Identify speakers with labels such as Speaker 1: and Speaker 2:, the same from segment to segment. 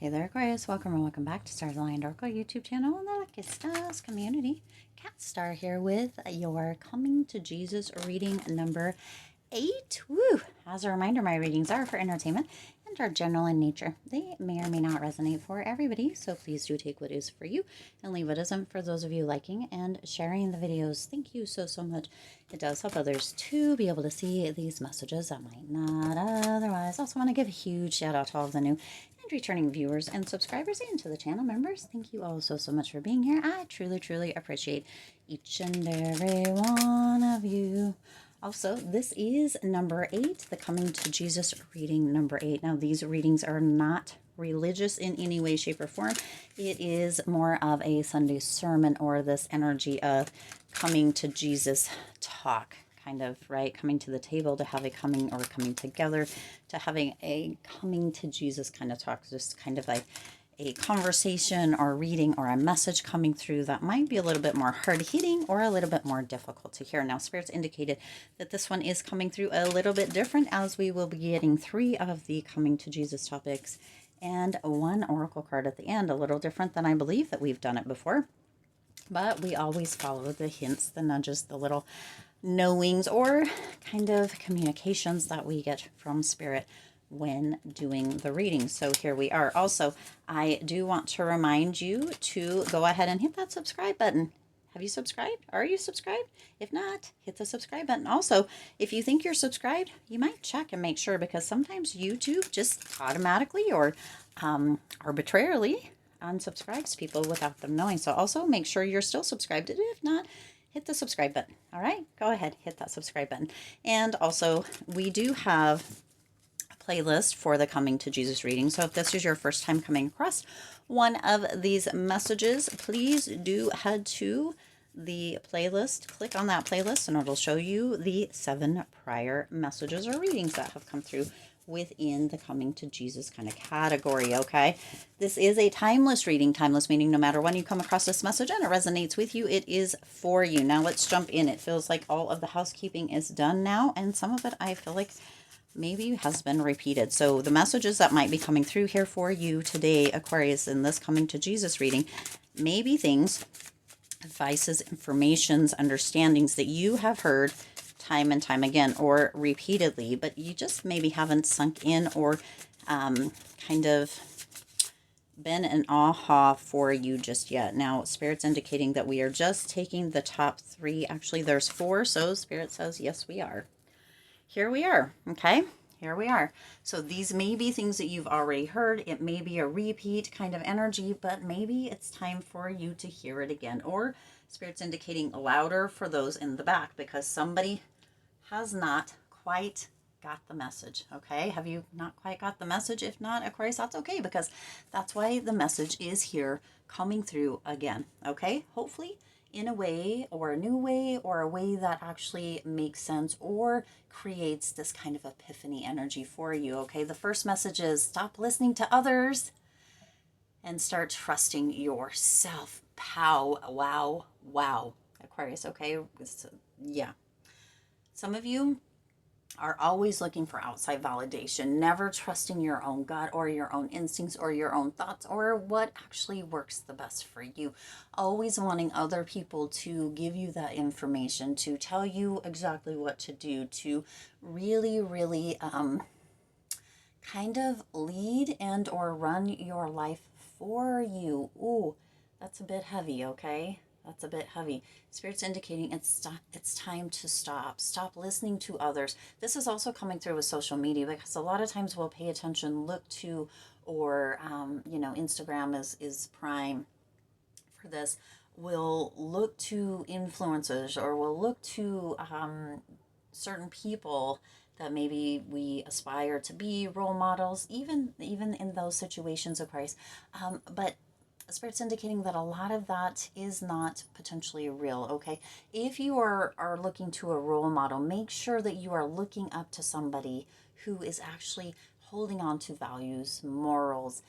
Speaker 1: Hey there, Aquarius. Welcome and welcome back to Stars Aligned Oracle YouTube channel and the Lucky Stars community. Cat Star here with your Coming to Jesus reading number 8. Woo! As a reminder, my readings are for entertainment and are general in nature. They may or may not resonate for everybody, so please do take what is for you and leave what isn't for those of you liking and sharing the videos. Thank you so much. It does help others to be able to see these messages that might not otherwise. Also want to give a huge shout out to all of the new and returning viewers and subscribers and to the channel members. Thank you all so much for being here. I truly appreciate each and every one of you. Also, this is number 8, the Coming to Jesus reading number 8. Now, these readings are not religious in any way, shape, or form. It is more of a Sunday sermon or this energy of coming to Jesus talk, kind of, right? Coming to the table to have a coming or coming together to having a coming to Jesus kind of talk, just kind of like a conversation or reading or a message coming through that might be a little bit more hard-hitting or a little bit more difficult to hear. Now, Spirit's indicated that this one is coming through a little bit different, as we will be getting 3 of the Coming to Jesus topics and 1 oracle card at the end. A little different than I believe that we've done it before, but we always follow the hints, the nudges, the little knowings or kind of communications that we get from Spirit when doing the reading. So here we are. Also, I do want to remind you to go ahead and hit that subscribe button. Have you subscribed? Are you subscribed? If not, hit the subscribe button. Also, if you think you're subscribed, you might check and make sure, because sometimes YouTube just automatically or arbitrarily unsubscribes people without them knowing. So also make sure you're still subscribed. If not, hit the subscribe button. All right, go ahead, hit that subscribe button. And also, we do have playlist for the Coming to Jesus reading. So if this is your first time coming across one of these messages, please do head to the playlist, click on that playlist, and it'll show you the 7 prior messages or readings that have come through within the Coming to Jesus kind of category. Okay, this is a timeless reading. Timeless meaning no matter when you come across this message and it resonates with you, it is for you. Now let's jump in. It feels like all of the housekeeping is done now, and some of it I feel like maybe has been repeated. So the messages that might be coming through here for you today, Aquarius, in this Coming to Jesus reading, maybe things, advices, informations, understandings that you have heard time and time again or repeatedly, but you just maybe haven't sunk in or kind of been an aha for you just yet. Now, Spirit's indicating that we are just taking the top 3. Actually, there's 4, so Spirit says, yes, we are. Here we are, okay? Here we are. So these may be things that you've already heard. It may be a repeat kind of energy, but maybe it's time for you to hear it again. Or Spirit's indicating louder for those in the back, because somebody has not quite got the message, okay? Have you not quite got the message? If not, Aquarius, that's okay, because that's why the message is here coming through again, okay? Hopefully in a way or a new way or a way that actually makes sense or creates this kind of epiphany energy for you, okay? The first message is stop listening to others and start trusting yourself. Pow, wow, Aquarius, okay? Yeah. Some of you are always looking for outside validation, never trusting your own gut or your own instincts or your own thoughts or what actually works the best for you. Always wanting other people to give you that information, to tell you exactly what to do, to really kind of lead and or run your life for you. Ooh, that's a bit heavy, okay? That's a bit heavy. Spirit's indicating it's time to stop. Stop listening to others. This is also coming through with social media, because a lot of times we'll pay attention, look to, or, Instagram is prime for this. We'll look to influencers, or we'll look to certain people that maybe we aspire to be role models, even in those situations, of course. But Spirit's indicating that a lot of that is not potentially real, okay? If you are looking to a role model, make sure that you are looking up to somebody who is actually holding on to values, morals,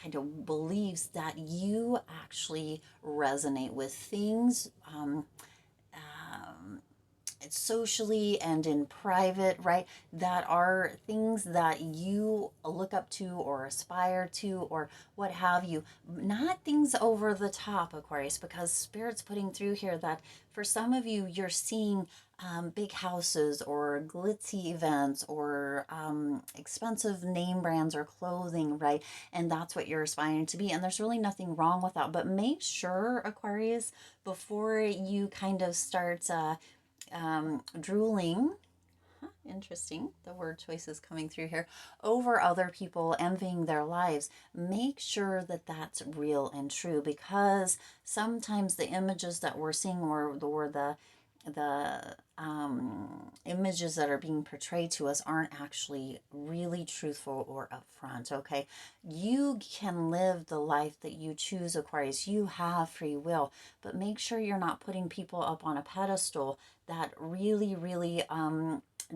Speaker 1: kind of beliefs that you actually resonate with, things socially and in private, right? That are things that you look up to or aspire to or what have you. Not things over the top, Aquarius, because Spirit's putting through here that for some of you, you're seeing big houses or glitzy events or expensive name brands or clothing, right? And that's what you're aspiring to be. And there's really nothing wrong with that. But make sure, Aquarius, before you kind of start drooling, interesting, the word choices coming through here, over other people, envying their lives, make sure that that's real and true, because sometimes the images that we're seeing or the images that are being portrayed to us aren't actually really truthful or upfront. Okay, you can live the life that you choose, Aquarius. You have free will, but make sure you're not putting people up on a pedestal that really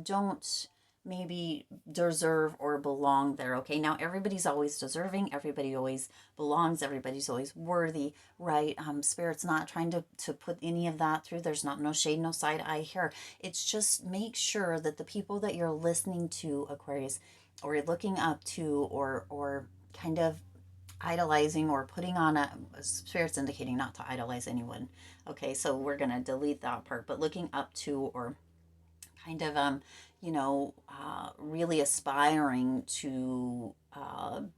Speaker 1: don't maybe deserve or belong there. Okay, now everybody's always deserving, everybody always belongs, everybody's always worthy, right? Spirit's not trying to put any of that through. There's not no shade, no side eye here. It's just make sure that the people that you're listening to, Aquarius, or you're looking up to, or kind of idolizing or putting on a Spirit's indicating not to idolize anyone. Okay, so we're gonna delete that part, but looking up to or kind of really aspiring to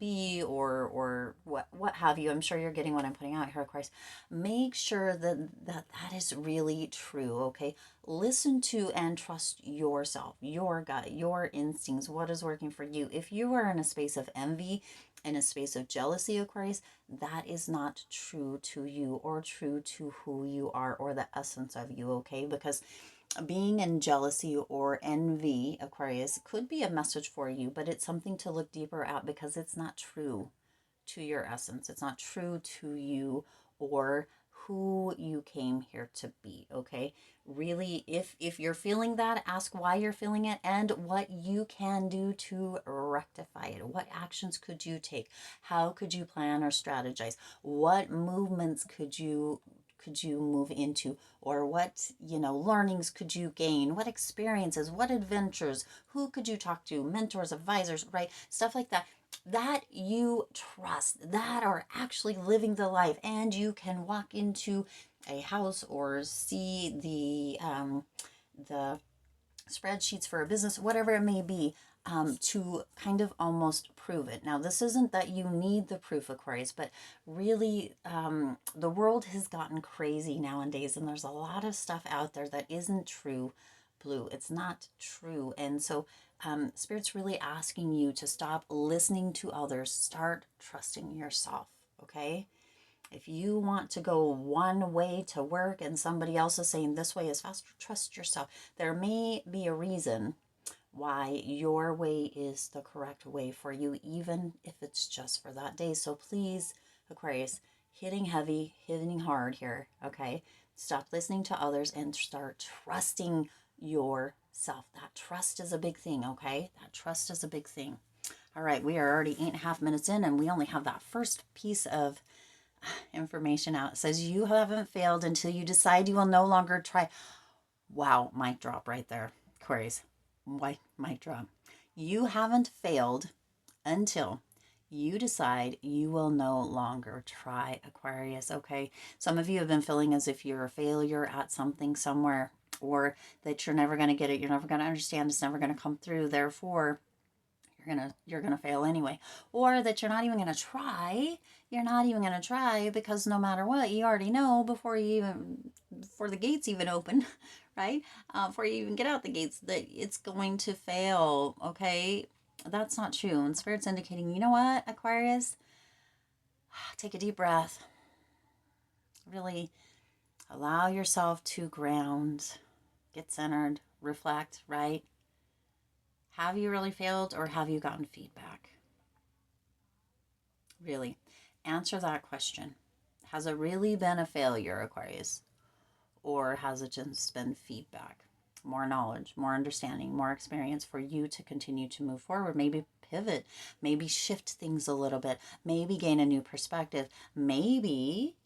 Speaker 1: be or what have you. I'm sure you're getting what I'm putting out here, of course. Make sure that is really true. Okay, listen to and trust yourself, your gut, your instincts, what is working for you. If you are in a space of envy, in a space of jealousy, Aquarius, that is not true to you or true to who you are or the essence of you. Okay, because being in jealousy or envy, Aquarius, could be a message for you, but it's something to look deeper at, because it's not true to your essence. It's not true to you or who you came here to be. Okay, really, if you're feeling that, ask why you're feeling it and what you can do to rectify it. What actions could you take? How could you plan or strategize? What movements could you move into, or what learnings could you gain, what experiences, what adventures, who could you talk to, mentors, advisors, right? Stuff like that you trust, that are actually living the life, and you can walk into a house or see the spreadsheets for a business, whatever it may be, to kind of almost prove it. Now, this isn't that you need the proof, Aquarius, but really, the world has gotten crazy nowadays, and there's a lot of stuff out there that isn't true blue. It's not true. And so, Spirit's really asking you to stop listening to others, start trusting yourself, okay? If you want to go one way to work and somebody else is saying this way is faster, trust yourself. There may be a reason why your way is the correct way for you, even if it's just for that day. So please, Aquarius, hitting heavy, hitting hard here, okay? Stop listening to others and start trusting yourself. That trust is a big thing, okay? That trust is a big thing. All right, we are already 8.5 minutes in, and we only have that first piece of information out. It says you haven't failed until you decide you will no longer try. Wow, mic drop right there, Aquarius. Why mic drop? You haven't failed until you decide you will no longer try, Aquarius. Okay, some of you have been feeling as if you're a failure at something somewhere, or that you're never going to get it, you're never going to understand, it's never going to come through, therefore you're gonna fail anyway, or that you're not even gonna try. You're not even gonna try because no matter what, you already know before the gates even open, right? Before you even get out the gates, that it's going to fail. Okay, that's not true. And Spirit's indicating, you know what, Aquarius, take a deep breath. Really allow yourself to ground, get centered, reflect, right? Have you really failed, or have you gotten feedback? Really, answer that question. Has it really been a failure, Aquarius? Or has it just been feedback? More knowledge, more understanding, more experience for you to continue to move forward. Maybe pivot, maybe shift things a little bit, maybe gain a new perspective, maybe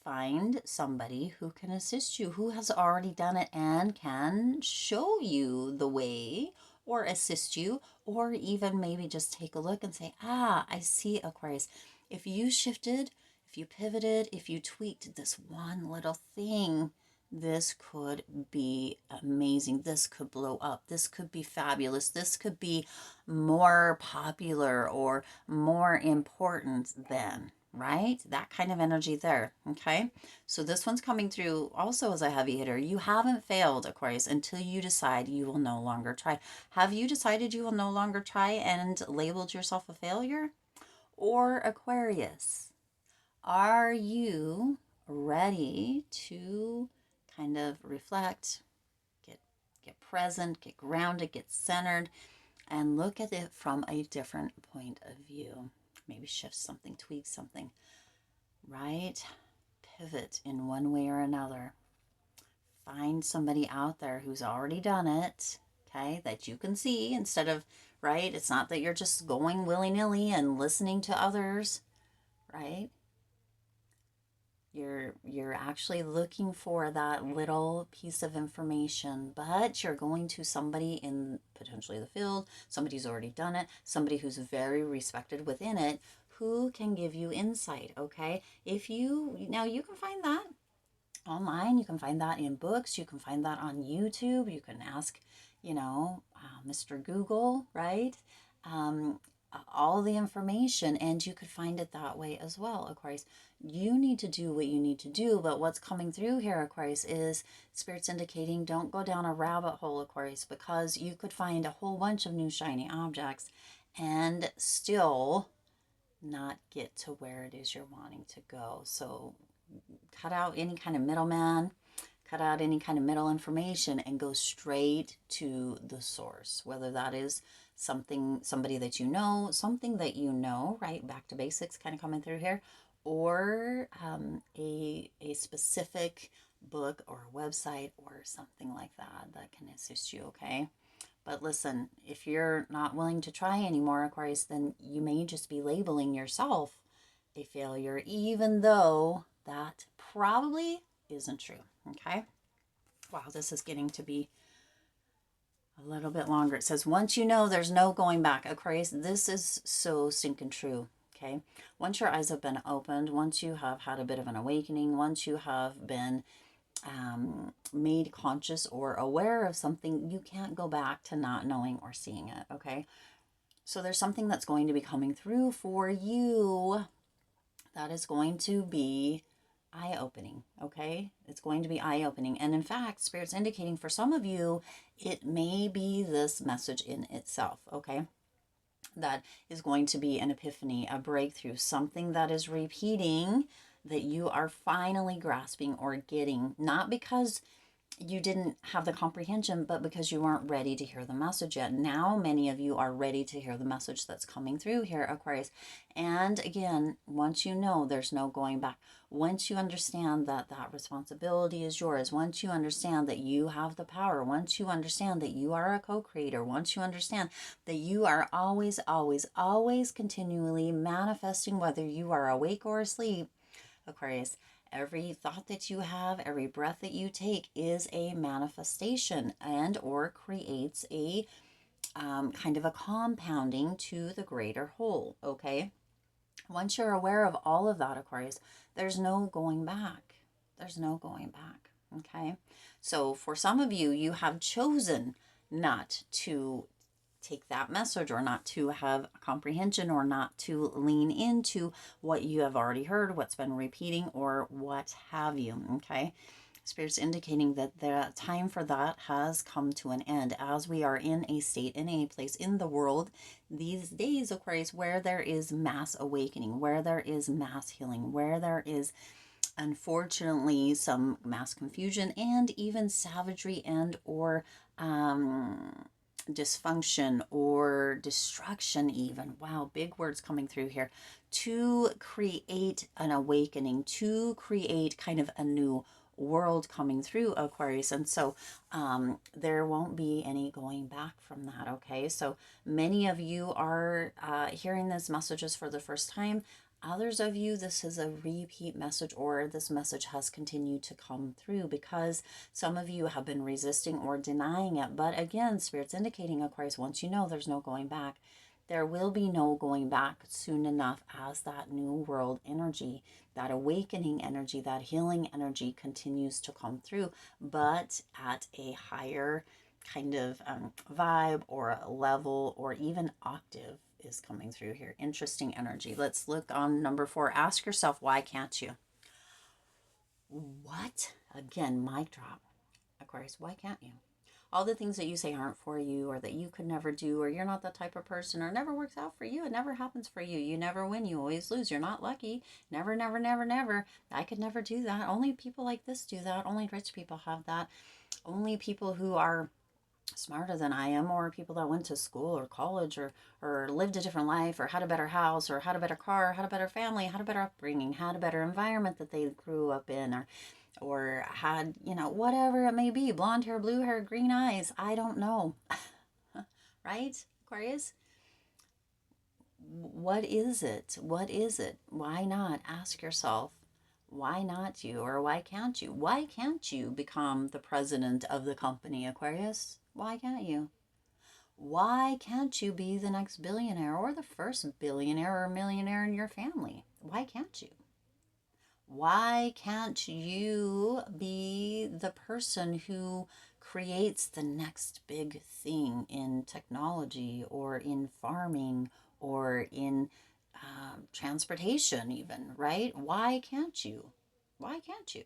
Speaker 1: find somebody who can assist you, who has already done it and can show you the way or assist you, or even maybe just take a look and say, I see, Aquarius. If you shifted, if you pivoted, if you tweaked this one little thing, this could be amazing. This could blow up. This could be fabulous. This could be more popular or more important than, right? That kind of energy there, okay? So this one's coming through also as a heavy hitter. You haven't failed, Aquarius, until you decide you will no longer try. Have you decided you will no longer try and labeled yourself a failure? Or Aquarius, are you ready to kind of reflect, get present, get grounded, get centered, and look at it from a different point of view? Maybe shift something, tweak something, right? Pivot in one way or another. Find somebody out there who's already done it, okay, that you can see instead of, right? It's not that you're just going willy-nilly and listening to others, right? You're actually looking for that little piece of information, but you're going to somebody in potentially the field, somebody who's already done it, somebody who's very respected within it, who can give you insight, okay? Now you can find that online, you can find that in books, you can find that on YouTube, you can ask, Mr. Google, right? All the information, and you could find it that way as well, Aquarius. You need to do what you need to do, but what's coming through here, Aquarius, is Spirit's indicating don't go down a rabbit hole, Aquarius, because you could find a whole bunch of new shiny objects and still not get to where it is you're wanting to go. So cut out any kind of middleman, cut out any kind of middle information, and go straight to the source, whether that is somebody that something that right? Back to basics kind of coming through here, or a specific book or website or something like that can assist you, okay? But listen, if you're not willing to try anymore, Aquarius, then you may just be labeling yourself a failure, even though that probably isn't true, okay? Wow, this is getting to be a little bit longer. It says, once you know, there's no going back. Aquarius, this is so stinking true, okay? Once your eyes have been opened, once you have had a bit of an awakening, once you have been made conscious or aware of something, you can't go back to not knowing or seeing it, okay? So there's something that's going to be coming through for you that is going to be eye-opening, okay? It's going to be eye-opening. And in fact, Spirit's indicating for some of you, it may be this message in itself, okay? That is going to be an epiphany, a breakthrough, something that is repeating that you are finally grasping or getting, not because you didn't have the comprehension, but because you weren't ready to hear the message yet. Now, many of you are ready to hear the message that's coming through here, Aquarius. And again, once you know, there's no going back. Once you understand that that responsibility is yours, once you understand that you have the power, once you understand that you are a co-creator, once you understand that you are always, always, always continually manifesting, whether you are awake or asleep, Aquarius, every thought that you have, every breath that you take is a manifestation and or creates a kind of a compounding to the greater whole, okay? Once you're aware of all of that, Aquarius, there's no going back. There's no going back, okay? So for some of you, you have chosen not to take that message, or not to have comprehension, or not to lean into what you have already heard, what's been repeating, or what have you, okay? Spirit's indicating that the time for that has come to an end, as we are in a state, in a place in the world these days, Aquarius, where there is mass awakening, where there is mass healing, where there is unfortunately some mass confusion and even savagery and or dysfunction or destruction even. Wow, big words coming through here. To create an awakening, to create kind of a new world coming through, Aquarius. And so there won't be any going back from that, okay? So many of you are hearing these messages for the first time. Others of you, this is a repeat message, or this message has continued to come through because some of you have been resisting or denying it. But again, Spirit's indicating, Aquarius, once you know, there's no going back. There will be no going back soon enough as that new world energy, that awakening energy, that healing energy continues to come through, but at a higher kind of vibe or a level or even octave is coming through here. Interesting energy. Let's look on number 4. Ask yourself, why can't you? What? Again, mic drop. Aquarius, why can't you? All the things that you say aren't for you, or that you could never do, or you're not that type of person, or never works out for you, it never happens for you, you never win, you always lose, you're not lucky, never, never, never, never, I could never do that, only people like this do that, only rich people have that, only people who are smarter than I am, or people that went to school or college or lived a different life or had a better house or had a better car, had a better family, had a better upbringing, had a better environment that they grew up in, or had, whatever it may be, blonde hair, blue hair, green eyes, I don't know. Right, Aquarius? What is it? What is it? Why not? Ask yourself, why not you, or why can't you? Why can't you become the president of the company, Aquarius? Why can't you? Why can't you be the next billionaire or the first billionaire or millionaire in your family? Why can't you? Why can't you be the person who creates the next big thing in technology or in farming or in transportation even, right? Why can't you? Why can't you?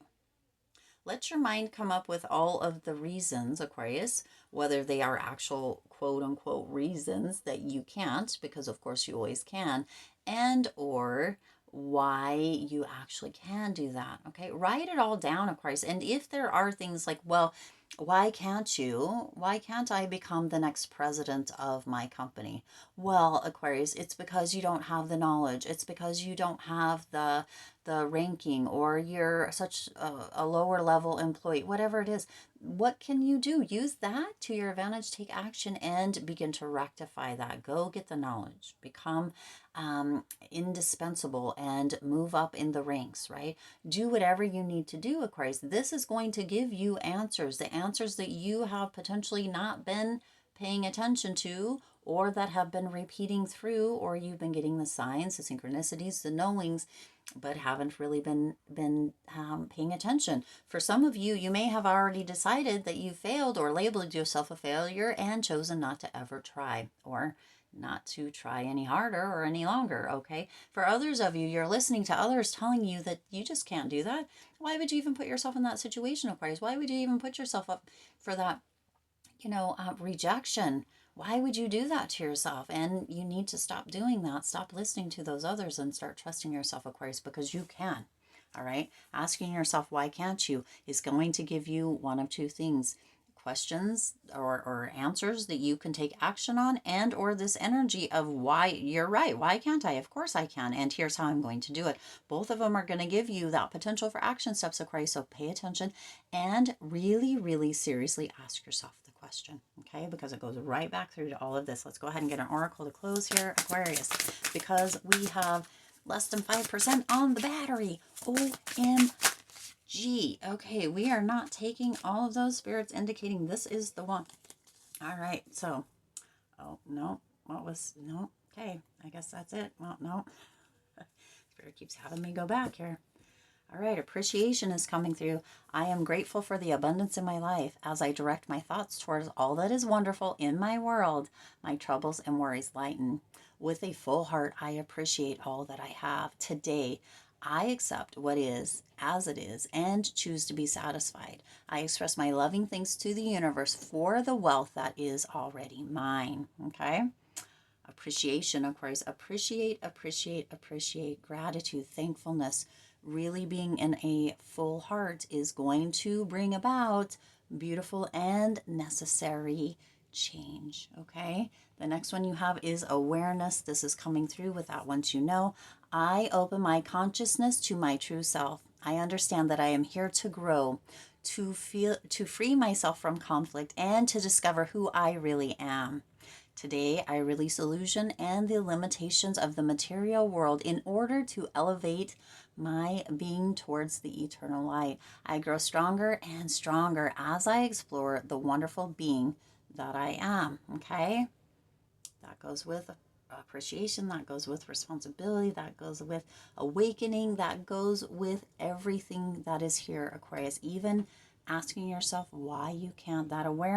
Speaker 1: Let your mind come up with all of the reasons, Aquarius, whether they are actual quote unquote reasons that you can't, because of course you always can, and or why you actually can do that. Okay, write it all down, Aquarius. And if there are things like, well, why can't you? Why can't I become the next president of my company? Well, Aquarius, it's because you don't have the knowledge. It's because you don't have the ranking, or you're such a lower level employee, whatever it is. What can you do? Use that to your advantage. Take action and begin to rectify that. Go get the knowledge. Become indispensable and move up in the ranks, right? Do whatever you need to do, Aquarius. This is going to give you answers, the answers that you have potentially not been paying attention to, or that have been repeating through, or you've been getting the signs, the synchronicities, the knowings, but haven't really been paying attention. For some of you, you may have already decided that you failed or labeled yourself a failure and chosen not to ever try, or not to try any harder or any longer, okay? For others of you, you're listening to others telling you that you just can't do that. Why would you even put yourself in that situation, Aquarius? Why would you even put yourself up for that, rejection? Why would you do that to yourself? And you need to stop doing that. Stop listening to those others and start trusting yourself, Aquarius, because you can. All right. Asking yourself, why can't you, is going to give you one of two things: questions or answers that you can take action on, and or this energy of why you're right. Why can't I? Of course I can. And here's how I'm going to do it. Both of them are going to give you that potential for action steps, Aquarius. So pay attention and really, really seriously ask yourself the question, okay? Because it goes right back through to all of this. Let's go ahead and get an oracle to close here, Aquarius, because we have less than 5% on the battery. OMG. Okay, we are not taking all of those spirits, indicating this is the one. All right, so, oh, no, no, okay, I guess that's it. Well, no, Spirit keeps having me go back here. All right, appreciation is coming through. I am grateful for the abundance in my life as I direct my thoughts towards all that is wonderful in my world. My troubles and worries lighten. With a full heart, I appreciate all that I have. Today, I accept what is as it is and choose to be satisfied. I express my loving thanks to the universe for the wealth that is already mine. Okay? Appreciation, of course. Appreciate, appreciate, appreciate. Gratitude, thankfulness. Really being in a full heart is going to bring about beautiful and necessary change. Okay. The next one you have is awareness. This is coming through with that once you know. I open my consciousness to my true self. I understand that I am here to grow, to free myself from conflict, and to discover who I really am. Today, I release illusion and the limitations of the material world in order to elevate my being towards the eternal light. I grow stronger and stronger as I explore the wonderful being that I am. Okay? That goes with appreciation, that goes with responsibility, that goes with awakening, that goes with everything that is here, Aquarius. Even asking yourself why you can't, that awareness.